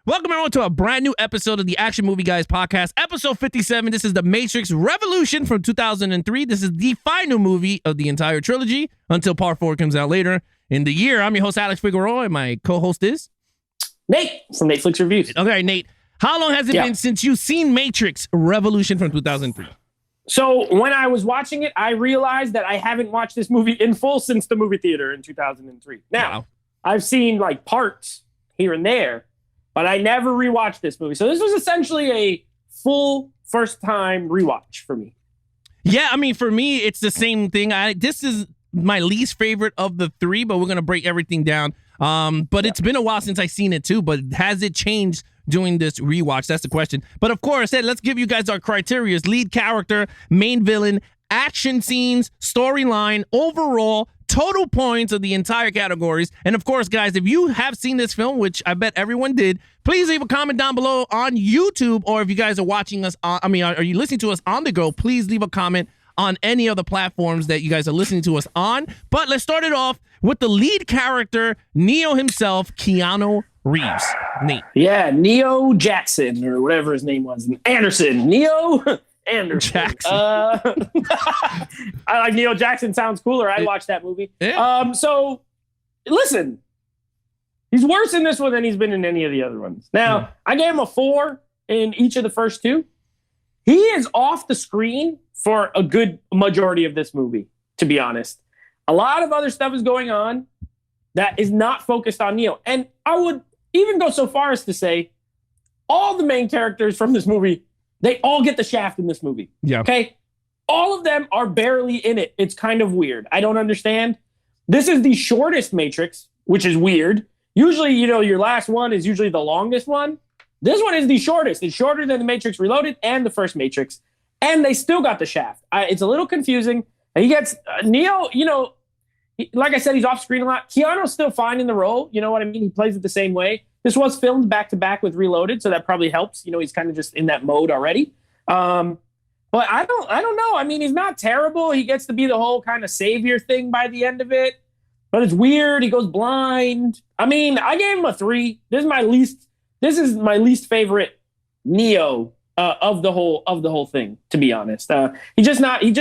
Welcome everyone to a brand new episode of the Action Movie Guys podcast, episode 57. This is The Matrix Revolution from 2003. This is the final movie of the entire trilogy until part 4 comes out later in the year. I'm your host, Alex Figueroa, and my co-host is Nate from Netflix Reviews. Okay, Nate, how long has it been since you've seen Matrix Revolution from 2003? So when I was watching it, I realized that I haven't watched this movie in full since the movie theater in 2003. Now, I've seen like parts here and there, but I never rewatched this movie. So this was essentially a full first-time rewatch for me. Yeah, I mean, for me, it's the same thing. This is my least favorite of the three, but we're going to break everything down. But it's been a while since I've seen it too, but has it changed doing this rewatch? That's the question. But of course, let's give you guys our criteria: lead character, main villain, action scenes, storyline, overall, total points of the entire categories. And of course, guys, if you have seen this film, which I bet everyone did, please leave a comment down below on YouTube, or if you guys are watching us on, are you listening to us on the go, please leave a comment on any of the platforms that you guys are listening to us on. But let's start it off with the lead character, Neo himself, Keanu Reeves. Nate. Yeah, Neo Jackson, or whatever his name was. Anderson. Neo Anderson. Jackson. I like Neo Jackson. Sounds cooler. I'd watch that movie. Yeah. So, listen. He's worse in this one than he's been in any of the other ones. Now, I gave him a 4 in each of the first two. He is off the screen for a good majority of this movie, to be honest. A lot of other stuff is going on that is not focused on Neo. And I would even go so far as to say all the main characters from this movie, they all get the shaft in this movie. Yeah. Okay? All of them are barely in it. It's kind of weird. I don't understand. This is the shortest Matrix, which is weird. Usually, your last one is usually the longest one. This one is the shortest. It's shorter than the Matrix Reloaded and the first Matrix. And they still got the shaft. It's a little confusing. And he gets Neo, like I said, he's off screen a lot. Keanu's still fine in the role. You know what I mean? He plays it the same way. This was filmed back to back with Reloaded, so that probably helps. He's kind of just in that mode already. But I don't know. I mean, he's not terrible. He gets to be the whole kind of savior thing by the end of it. But it's weird. He goes blind. I mean, I gave him a 3. This is my least favorite Neo of the whole thing, to be honest. He's just not in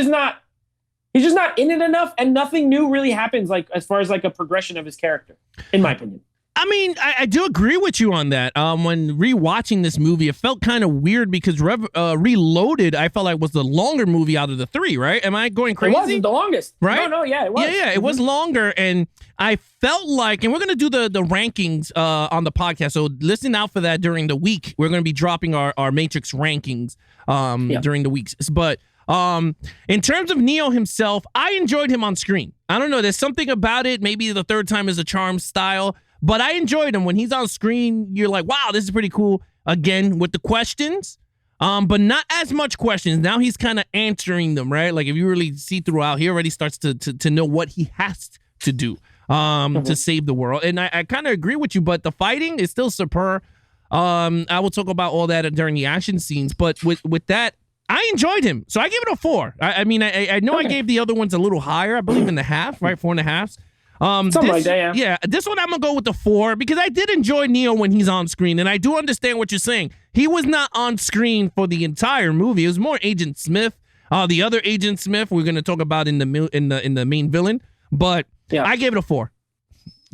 it enough, and nothing new really happens as far as a progression of his character, in my opinion. I mean, I do agree with you on that. When rewatching this movie, it felt kind of weird because Reloaded, I felt like was the longer movie out of the 3, right? Am I going crazy? It wasn't the longest. Right? No, yeah, it was. Yeah, it was longer, and I felt like, and we're going to do the rankings on the podcast, so listen out for that during the week. We're going to be dropping our Matrix rankings during the weeks. But in terms of Neo himself, I enjoyed him on screen. I don't know, there's something about it. Maybe the third time is a charm style. But I enjoyed him. When he's on screen, you're like, wow, this is pretty cool. Again, with the questions, but not as much questions. Now he's kind of answering them, right? Like if you really see throughout, he already starts to know what he has to do to save the world. And I kind of agree with you, but the fighting is still superb. I will talk about all that during the action scenes. But with that, I enjoyed him. So I give it a 4. I mean, I know I gave the other ones a little higher. I believe in the half, right? 4.5. Something like that, yeah. This one I'm gonna go with the 4 because I did enjoy Neo when he's on screen, and I do understand what you're saying. He was not on screen for the entire movie. It was more Agent Smith, the other Agent Smith we're gonna talk about in the main villain. But I gave it a 4.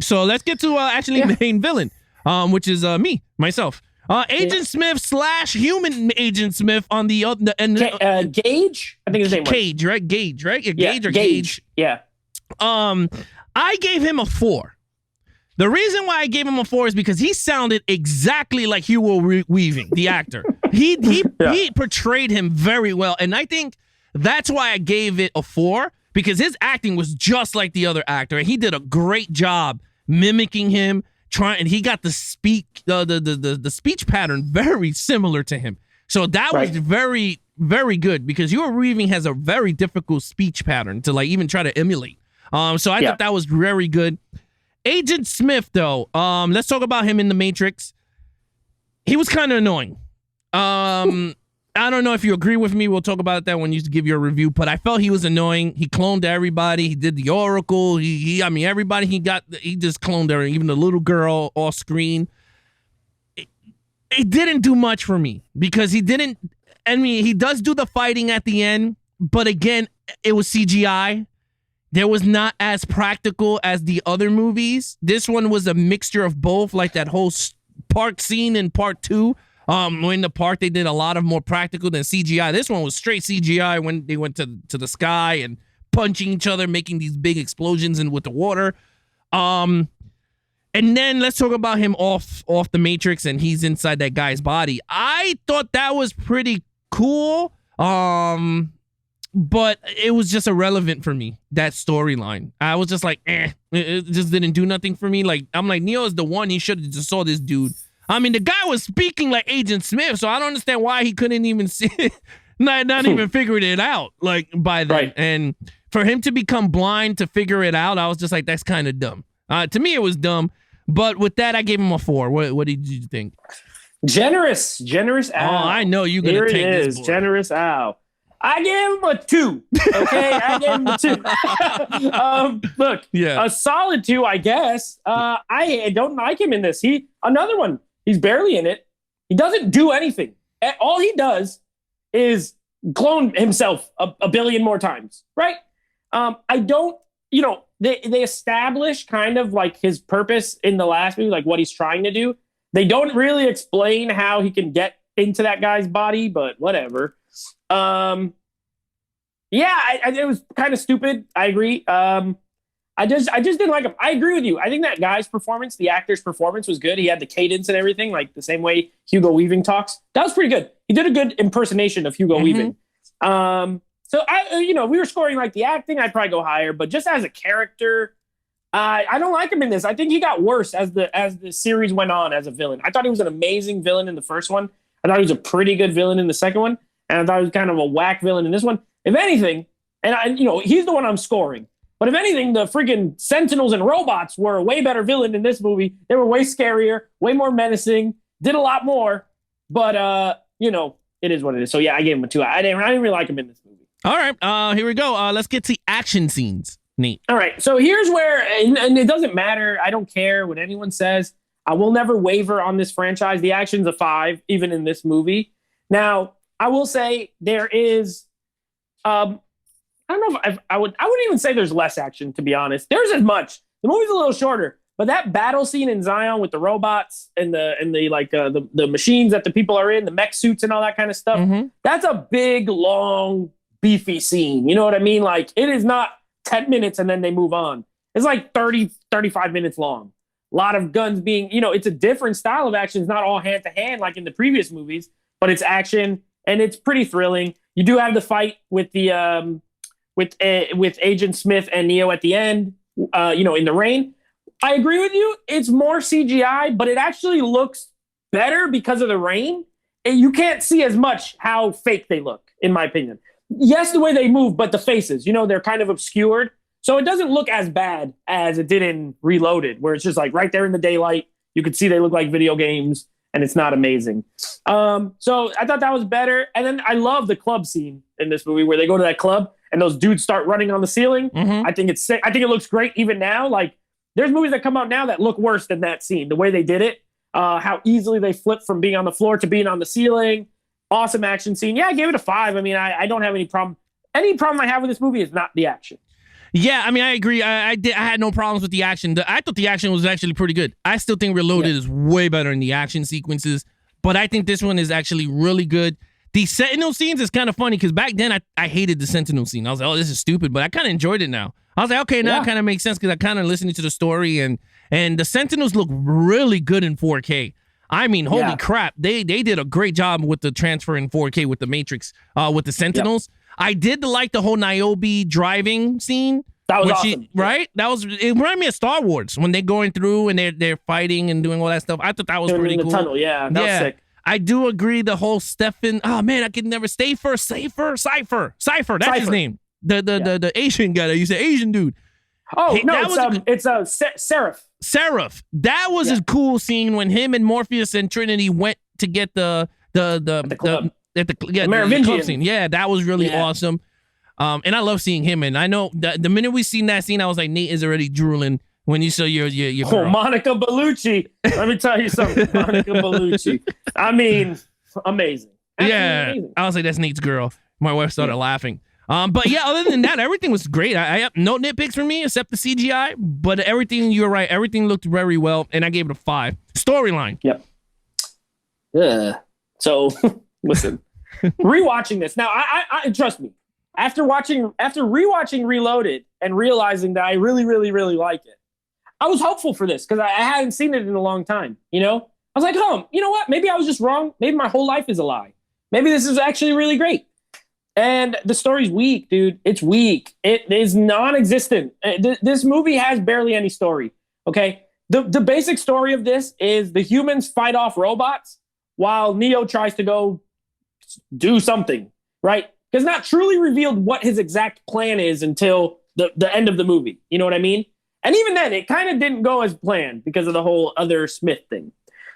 So let's get to actually main villain, which is myself. Agent Smith / human Agent Smith on the other end. Gage, I think his name was Cage, right? Gage, right? Gage or Gage. Yeah. I gave him a 4. The reason why I gave him a 4 is because he sounded exactly like Hugo Weaving, the actor. He portrayed him very well, and I think that's why I gave it a 4, because his acting was just like the other actor, and he did a great job mimicking him. And he got the speech pattern very similar to him. So that was very, very good, because Hugo Weaving has a very difficult speech pattern to even try to emulate. So I thought that was very good. Agent Smith, though, let's talk about him in The Matrix. He was kind of annoying. I don't know if you agree with me. We'll talk about that when you give your review, but I felt he was annoying. He cloned everybody. He did the Oracle. Everybody he just cloned her, even the little girl off screen. it didn't do much for me because he didn't. I mean, he does do the fighting at the end, but again, it was CGI. There was not as practical as the other movies. This one was a mixture of both, like that whole park scene in part 2. In the park, they did a lot of more practical than CGI. This one was straight CGI when they went to the sky and punching each other, making these big explosions and with the water. And then let's talk about him off the Matrix and he's inside that guy's body. I thought that was pretty cool. But it was just irrelevant for me, that storyline. I was just like, it just didn't do nothing for me. Like, I'm like, Neo is the one. He should have just saw this dude. I mean, the guy was speaking like Agent Smith, so I don't understand why he couldn't even see it, not even figuring it out, like, by then. Right. And for him to become blind to figure it out, I was just like, that's kind of dumb. To me, it was dumb. But with that, I gave him a 4. What did you think? Generous Al. Oh, I know you're going to take this. Here it is, Generous Al. I gave him a 2. Okay, I gave him a 2. Look, a solid 2, I guess. I don't like him in this. Another one. He's barely in it. He doesn't do anything. All he does is clone himself a billion more times, right? I don't. They establish kind of like his purpose in the last movie, like what he's trying to do. They don't really explain how he can get into that guy's body, but whatever. It was kind of stupid. I agree. I just didn't like him. I agree with you. I think that guy's performance, the actor's performance, was good. He had the cadence and everything, like the same way Hugo Weaving talks. That was pretty good. He did a good impersonation of Hugo Weaving. So we were scoring like the acting. I'd probably go higher, but just as a character, I don't like him in this. I think he got worse as the series went on as a villain. I thought he was an amazing villain in the first one. I thought he was a pretty good villain in the second one. And I thought he was kind of a whack villain in this one. If anything, he's the one I'm scoring. But if anything, the freaking Sentinels and robots were a way better villain in this movie. They were way scarier, way more menacing, did a lot more. But, it is what it is. So, yeah, I gave him a 2. I didn't really like him in this movie. All right, here we go. Let's get to action scenes. Neat. All right, so here's where, and it doesn't matter. I don't care what anyone says. I will never waver on this franchise. The action's a 5, even in this movie. Now, I will say there is, I don't know if I wouldn't even say there's less action, to be honest. There's as much. The movie's a little shorter, but that battle scene in Zion with the robots and the machines that the people are in, the mech suits and all that kind of stuff, that's a big, long, beefy scene. You know what I mean? Like, it is not 10 minutes and then they move on. It's like 30, 35 minutes long. A lot of guns being, it's a different style of action. It's not all hand to hand like in the previous movies, but it's action and it's pretty thrilling. You do have the fight with the with Agent Smith and Neo at the end, in the rain. I agree with you. It's more CGI, but it actually looks better because of the rain. And you can't see as much how fake they look, in my opinion. Yes, the way they move, but the faces, they're kind of obscured. So it doesn't look as bad as it did in Reloaded, where it's just like right there in the daylight. You could see they look like video games, and it's not amazing. So I thought that was better. And then I love the club scene in this movie where they go to that club and those dudes start running on the ceiling. I think it's sick. I think it looks great even now. Like, there's movies that come out now that look worse than that scene. The way they did it, how easily they flip from being on the floor to being on the ceiling. Awesome action scene. Yeah, I gave it a 5. I mean, I don't have any problem. Any problem I have with this movie is not the action. Yeah, I mean, I agree. I had no problems with the action. I thought the action was actually pretty good. I still think Reloaded is way better in the action sequences, but I think this one is actually really good. The Sentinel scenes is kind of funny because back then I hated the Sentinel scene. I was like, oh, this is stupid, but I kind of enjoyed it now. I was like, okay, now it kind of makes sense because I kind of listening to the story and the Sentinels look really good in 4K. I mean, holy crap. They did a great job with the transfer in 4K with the Matrix, with the Sentinels. I did like the whole Niobe driving scene. That was awesome. Right? It reminded me of Star Wars when they're going through and they're fighting and doing all that stuff. I thought that was pretty cool. In the tunnel, that was sick. I do agree the whole Stefan, oh man, I could never Cypher, that's his name. The Asian guy that you say Asian dude. Oh, no, it's Seraph. Seraph. That was a cool scene when him and Morpheus and Trinity went to get the club. The Merovingian scene. Yeah, that was really awesome. And I love seeing him. And I know the minute we seen that scene, I was like, Nate is already drooling when you saw your Oh, girl? Monica Bellucci. Let me tell you something. Monica Bellucci. I mean, amazing. Absolutely amazing. I was like, that's Nate's girl. My wife started laughing. But yeah, other than that, everything was great. I have no nitpicks for me except the CGI, but everything, you're right, everything looked very well, and I gave it a 5. Storyline. Yep. So, listen, rewatching this now, I trust me. After rewatching Reloaded and realizing that I really, really, really like it, I was hopeful for this because I hadn't seen it in a long time. You know, I was like, you know what? Maybe I was just wrong. Maybe my whole life is a lie. Maybe this is actually really great. And the story's weak, dude. It's weak. It is non-existent. This movie has barely any story. Okay, the basic story of this is the humans fight off robots while Neo tries to go do something, right? Because not truly revealed what his exact plan is until the end of the movie. You know what I mean? And even then, it kind of didn't go as planned because of the whole other Smith thing.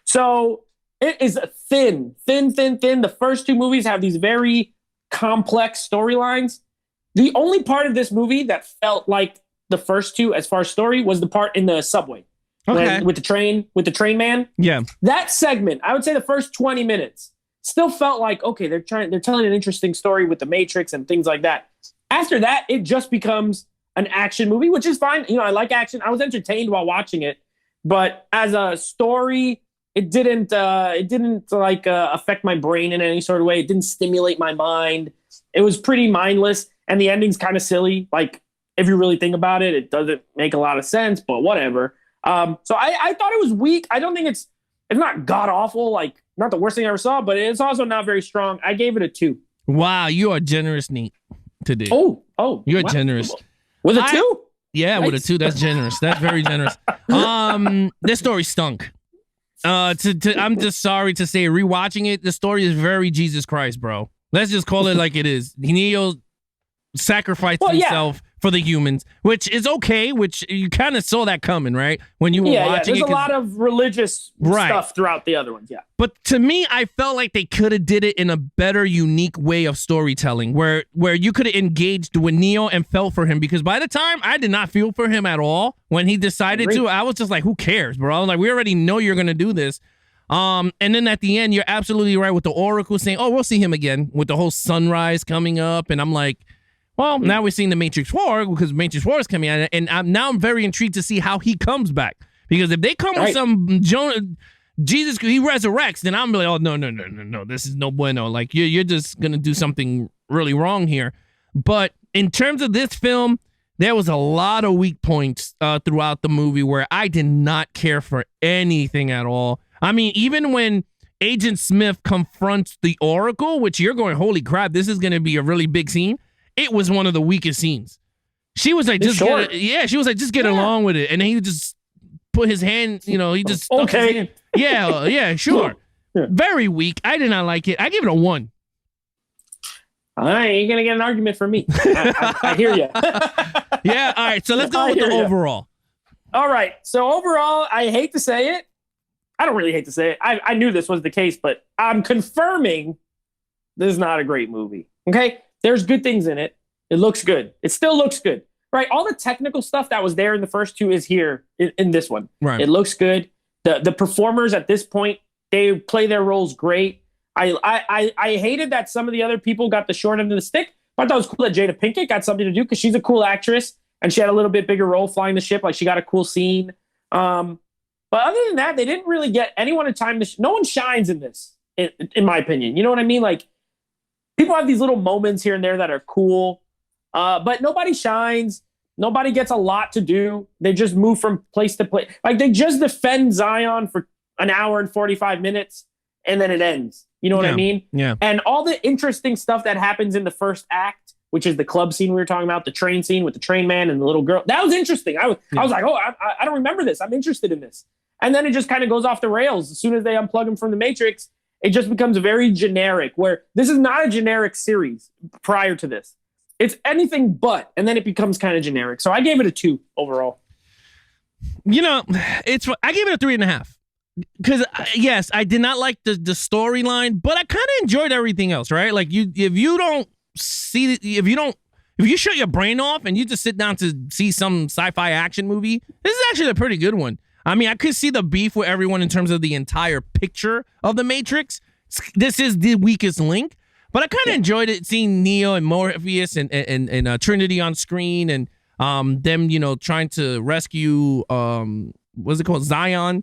So it is thin. The first 2 movies have these very complex storylines. The only part of this movie that felt like the first 2 as far as story was the part in the subway. Okay. With the train man. Yeah. That segment, I would say the first 20 minutes still felt like, okay, they're telling an interesting story with the Matrix and things like that. After that, it just becomes an action movie, which is fine. You know, I like action. I was entertained while watching it, but as a story, it didn't affect my brain in any sort of way. It didn't stimulate my mind. It was pretty mindless, and the ending's kind of silly. Like, if you really think about it, it doesn't make a lot of sense, but whatever. So I thought it was weak. I don't think it's not god awful, like not the worst thing I ever saw, but it's also not very strong. I gave it a 2. Wow, you are generous, Nate, today. Oh, you're generous. With a 2? Yeah, nice. With a 2. That's generous. That's very generous. This story stunk. I'm just sorry to say, rewatching it, the story is very Jesus Christ, bro. Let's just call it like it is. Neo sacrificed himself for the humans, which is okay, which you kind of saw that coming, right? When you were watching there's a lot of religious stuff throughout the other ones, yeah. But to me, I felt like they could have did it in a better, unique way of storytelling, where you could have engaged with Neo and felt for him, because by the time, I did not feel for him at all. When he decided to, I was just like, who cares, bro? I was like, we already know you're going to do this. And then at the end, you're absolutely right with the Oracle saying, oh, we'll see him again, with the whole sunrise coming up. And I'm like, well, now we're seeing the Matrix 4 because Matrix 4 is coming out, and I'm very intrigued to see how he comes back. Because if they come with some Jesus, he resurrects, then I'm like, oh, no, this is no bueno. Like, you're just going to do something really wrong here. But in terms of this film, there was a lot of weak points throughout the movie where I did not care for anything at all. I mean, even when Agent Smith confronts the Oracle, which you're going, holy crap, this is going to be a really big scene. It was one of the weakest scenes. She was like, just get along with it. And then he just put his hand, he just stuck his hand. Yeah, sure. Yeah. Very weak. I did not like it. I give it a 1. All right, you're going to get an argument from me. I hear you. Yeah, all right. So let's go with the overall. All right. So overall, I hate to say it. I don't really hate to say it. I knew this was the case, but I'm confirming this is not a great movie. Okay? There's good things in it. It looks good. It still looks good, right? All the technical stuff that was there in the first 2 is here in this one. Right. It looks good. The performers at this point, they play their roles great. I hated that some of the other people got the short end of the stick, but I thought it was cool that Jada Pinkett got something to do because she's a cool actress and she had a little bit bigger role flying the ship. Like, she got a cool scene. But other than that, they didn't really get anyone a time to. No one shines in this, in my opinion. You know what I mean? Like, people have these little moments here and there that are cool, but nobody shines. Nobody gets a lot to do. They just move from place to place. Like, they just defend Zion for an hour and 45 minutes, and then it ends. You know what I mean? Yeah. And all the interesting stuff that happens in the first act, which is the club scene we were talking about, the train scene with the train man and the little girl, that was interesting. I was like, oh, I don't remember this. I'm interested in this. And then it just kind of goes off the rails. As soon as they unplug him from the Matrix, it just becomes very generic, where this is not a generic series prior to this. It's anything but, and then it becomes kind of generic. So I gave it a 2 overall. I gave it a 3.5. Because, yes, I did not like the storyline, but I kind of enjoyed everything else, right? Like, if you don't if you shut your brain off and you just sit down to see some sci-fi action movie, this is actually a pretty good one. I mean, I could see the beef with everyone in terms of the entire picture of the Matrix. This is the weakest link, but I kind of enjoyed it, seeing Neo and Morpheus and Trinity on screen, and them, you know, trying to rescue what's it called, Zion.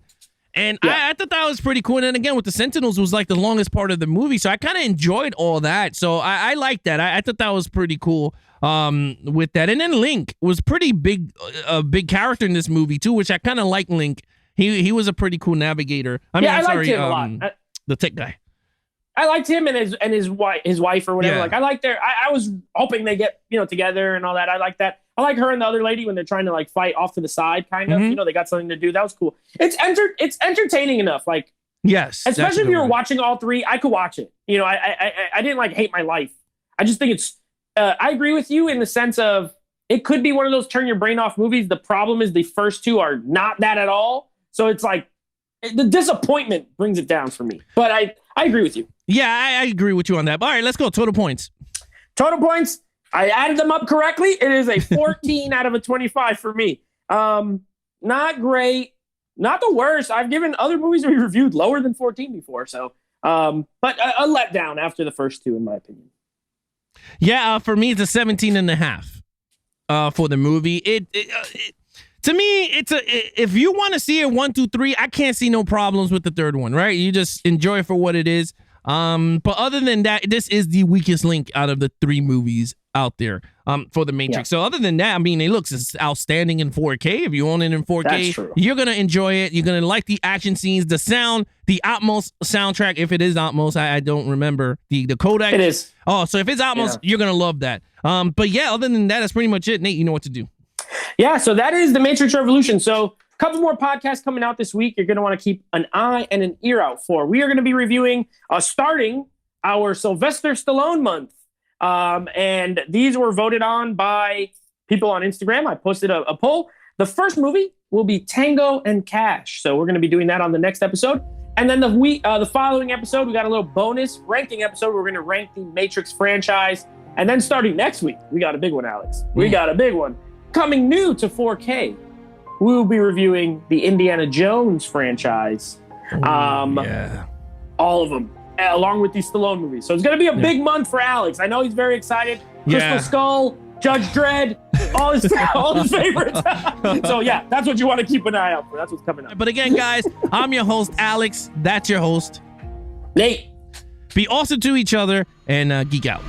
And I thought that was pretty cool. And then again, with the Sentinels, was like the longest part of the movie, so I kind of enjoyed all that. So I liked that. I thought that was pretty cool with that. And then Link was pretty big, a big character in this movie too, which I kind of like. Link. He was a pretty cool navigator. I liked him a lot. The tech guy. I liked him and his wife or whatever. Yeah. Like I liked I was hoping they get, you know, together and all that. I like that. I like her and the other lady when they're trying to like fight off to the side, kind of. You know, they got something to do. That was cool. It's entertaining enough. Like, yes, especially if you were watching all three, I could watch it. You know, I didn't like hate my life. I just think it's. I agree with you in the sense of it could be one of those turn your brain off movies. The problem is the first two are not that at all. So it's like the disappointment brings it down for me. But I agree with you. Yeah, I agree with you on that. But all right, let's go. Total points. Total points. I added them up correctly. It is a 14 out of a 25 for me. Not great. Not the worst. I've given other movies we reviewed lower than 14 before. So, but a letdown after the first two, in my opinion. Yeah, for me, it's a 17 and a half for the movie. To me, if you want to see it 1, 2, 3, I can't see no problems with the third one, right? You just enjoy it for what it is. But other than that, this is the weakest link out of the 3 movies out there for the Matrix. Yeah. So other than that, I mean, it looks outstanding in 4K. If you own it in 4K, you're going to enjoy it. You're going to like the action scenes, the sound, the Atmos soundtrack. If it is Atmos, I don't remember the codec. It is. Oh, so if it's Atmos, you're going to love that. But yeah, other than that, that's pretty much it. Nate, you know what to do. Yeah, so that is the Matrix Revolution. So a couple more podcasts coming out this week. You're going to want to keep an eye and an ear out for. We are going to be reviewing, starting our Sylvester Stallone month. And these were voted on by people on Instagram. I posted a poll. The first movie will be Tango and Cash. So we're going to be doing that on the next episode. And then the following episode, we got a little bonus ranking episode. We're going to rank the Matrix franchise. And then starting next week, we got a big one, Alex. We got a big one. Coming new to 4K, we will be reviewing the Indiana Jones franchise. All of them, along with these Stallone movies. So it's going to be a big month for Alex. I know he's very excited. Crystal Skull, Judge Dredd, all his favorites. So yeah, that's what you want to keep an eye out for. That's what's coming up. But again, guys, I'm your host, Alex. That's your host, Nate. Be awesome to each other and geek out.